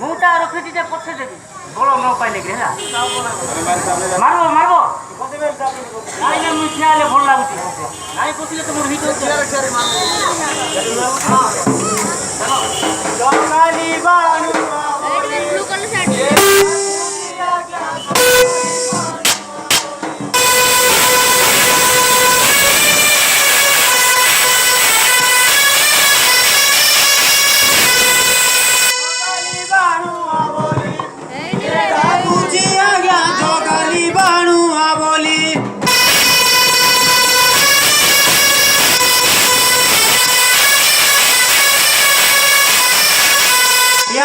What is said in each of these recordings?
মুটা রখিটিটা পছে দেবি বড় ন পাইলে গেলা মারবো মারবো নাই না মুই খেয়ালে ভাল লাগুছি নাই বসিলে তো মোর হিট হচ্ছে জঙ্গালি বানু ব্লু কালার শার্ট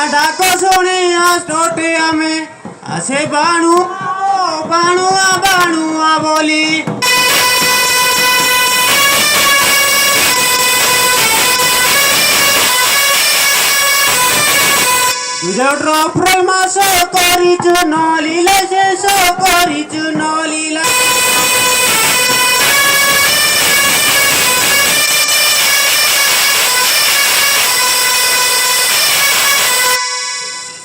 डाको सुने टोटे में आसे बाणुआ बाणुआ बाणुआ बोली तुझ्या प्रेमास करीच नलीला शेष करीच नलीला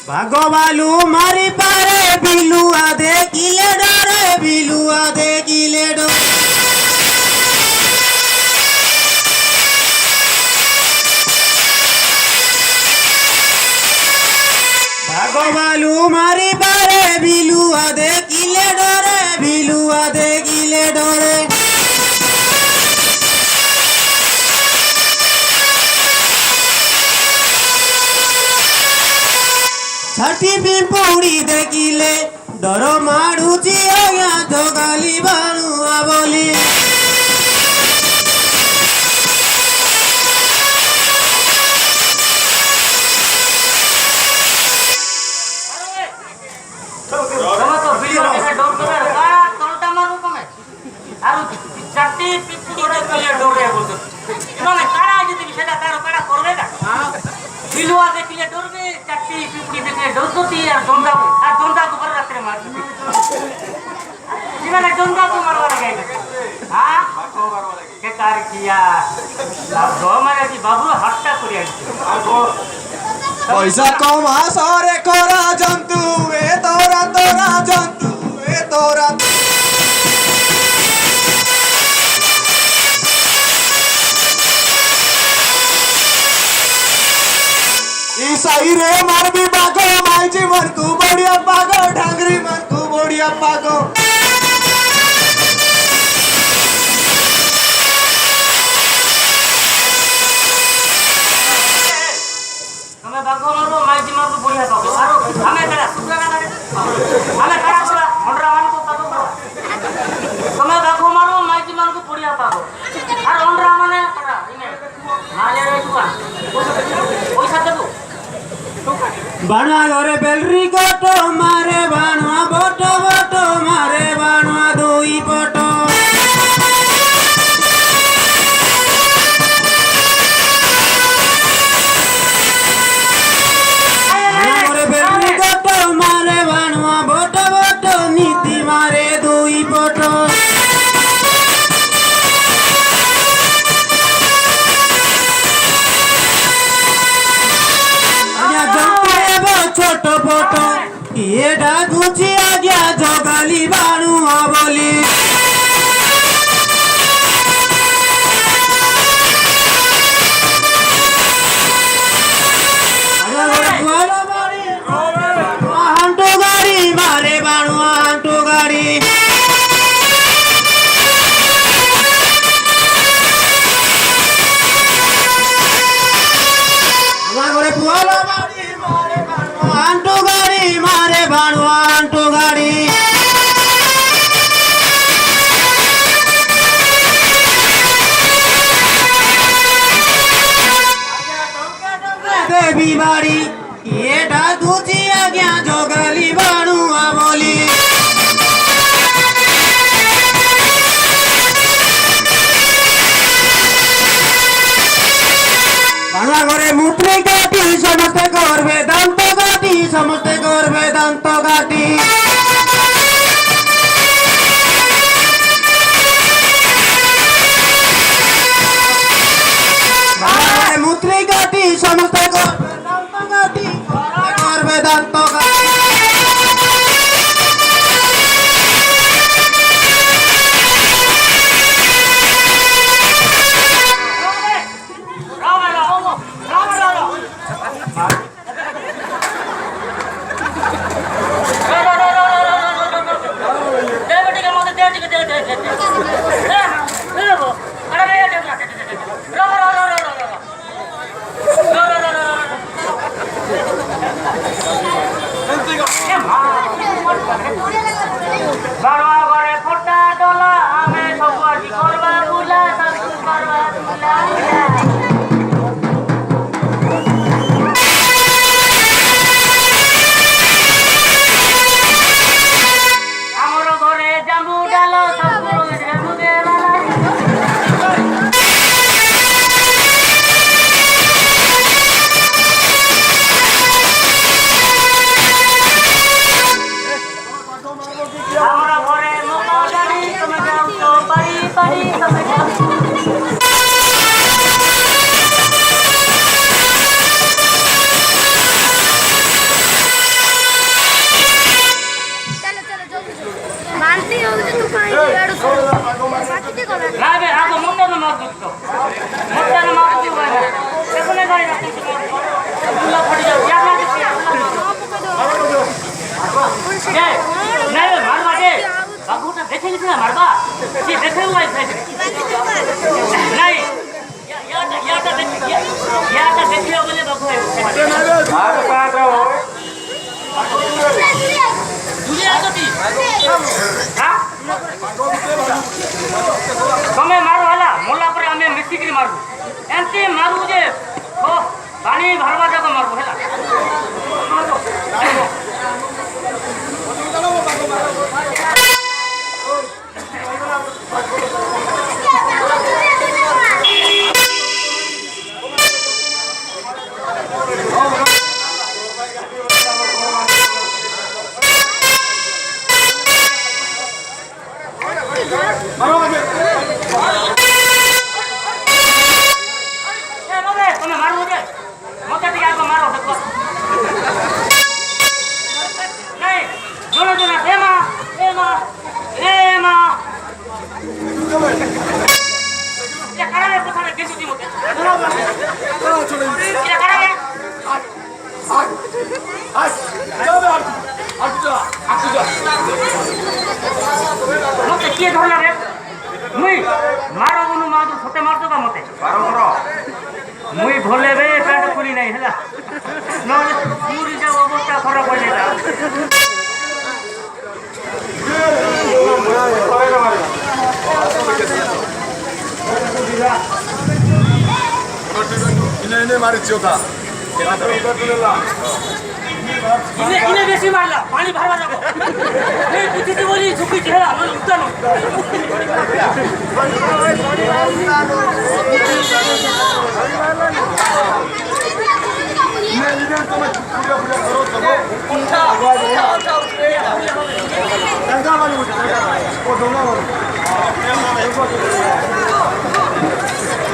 भागवालू मारी पारे बिलुआ देखिले डरे बिलुआ देखिले डरे भागवालू मारी पारे बिलुआ देखिले डरे बिलुआ देखिले डरे छठी पिंपुड़ी देखिले डर माड़ुची आज्ञा जोगाली बाणुआ बोली চারটি পিপুড়ি দেখলে ডরে বলতো মানে কারা যদি সেটা তার কারা করবে না বিলুয়া দেখলে ডরবে চারটি পিপুড়ি দেখলে ডরতি আর জন্দাকু করে রাত্রে মারবে জীবনে জন্দাকু মারবার লাগে হ্যাঁ কে কার কিয়া মানে কি বাবু হাতটা করে আসছে पैसा कमा सारे कोरा जंतु ए तोरा तोरा जंतु ए तोरा ईसाई रे मार भी बागो माईजी मन को बढ़िया बागो ढांगरी मन को बढ़िया बागो हमें बागो मारो माईजी मारो बढ़िया बागो आरो हमें करा सुरा ना करे हमें करा सुरा मंडरा मान को बागो करो हमें बागो मारो माईजी मारो को बढ़िया बागो আর मंडरा माने करा इने माले रे दुआ पैसा देबो बाणुआ घरे बेलरी गोटो मारे बाणुआ बोटो बोटो मारे बाणुआ दोई पटो घरे बेलरी गोटो मारे बाणुआ बोटो बोटो नीति मारे दोई पटो छोट फोटो ये डाकुची आज्ञा जोगाली बाणुआ बोली हांटो गाड़ी मारे बाणुआ हांटो गाड़ी पुआला आंटो गाड़ी मारे बाणुआ आंटो गाड़ी देवी बाड़ी ये डाकुची आज्ञा जोगाली बाणुआ बोली बाणुआ घरे मुट्री काटी समस्ते करबे दांत काटी समस्ते करबे दांत काटी मुट्री काटी समस्ते करबे दांत काटी करबे বারোয়া ঘরে ফোটা ডলা আমি সব আজি করবা বুলা শাশু করবা বুলা আমার ঘরে জাম্বু ডাল সব জাম্বু দেলা আমরা ঘরে মোটা গাড়ি তুমি যাও তো বাড়ি বাড়ি তুমি যাও मानती हो तो तू कहीं लड़ सो बातचीत कर না বে আগে মোটা না মার দিত মোটা না মার দিও ভাই দেখনে গাড়ি রাখি বুলা পড়ে যাও क्या ना দিছি नहीं मारवा दे बाबूटा देखे नहीं ना मारवा ये देखे हुआ है नहीं या देखिए बोले बाबू है मार पाट हो दुनिया आती हां તમે મારો હાલા મોલા પર અમે મિસ્ત્રી મારુ એમથી મારુ જે ઓ પાણી ભરવા જાકો મારુ હેલા તમે મારવું છે મોટા થી આગળ મારો ધક્કો નહીં જોનો જોના એમાં એમાં એમાં ये कराने पथाने कैसी थी मोटे ये कराने मोटे किए धरला रे मुई मारो गुनु मादु सते मारतो का मोटे मारो करो मुई भोले बे पेट खुली नहीं हला नले पूरी जा अवस्था खराब हो जाता इन्हें मारी चौथा इन्हें बेसी मारला पानी भरवा जाबो ए किछि तो बोली झुकी चेहरा मन उतानो इन्हें तो मैं पूजा पूजा करो तब उठा गंगा वाली उठा वो दोनों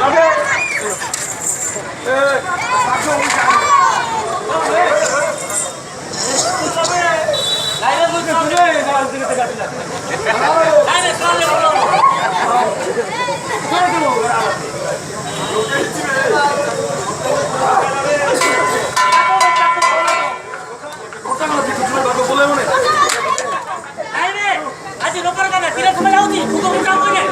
अबे ए साथों लाइव मुझे सुने गाल से काटला लाइव काल ले बोलो आज लोकर का तीर समय लाउती भूको उठा कोने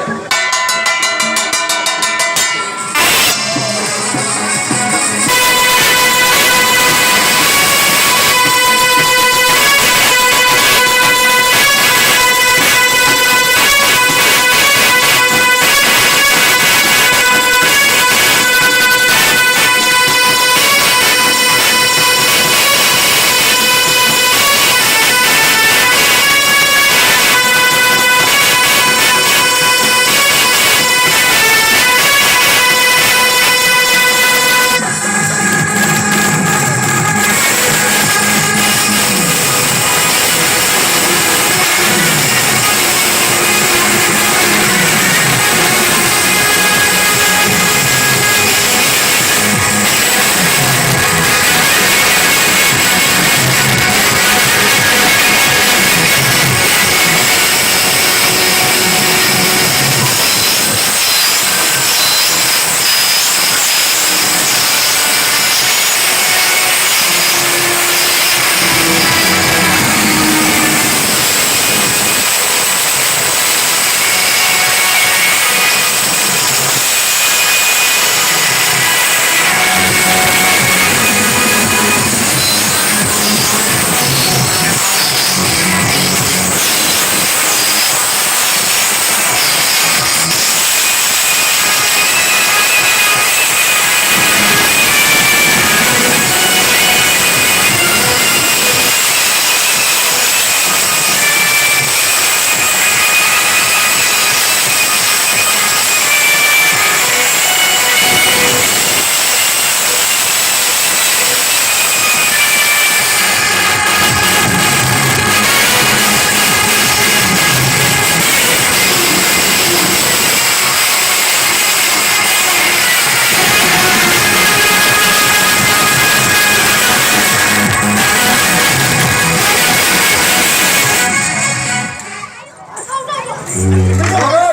어,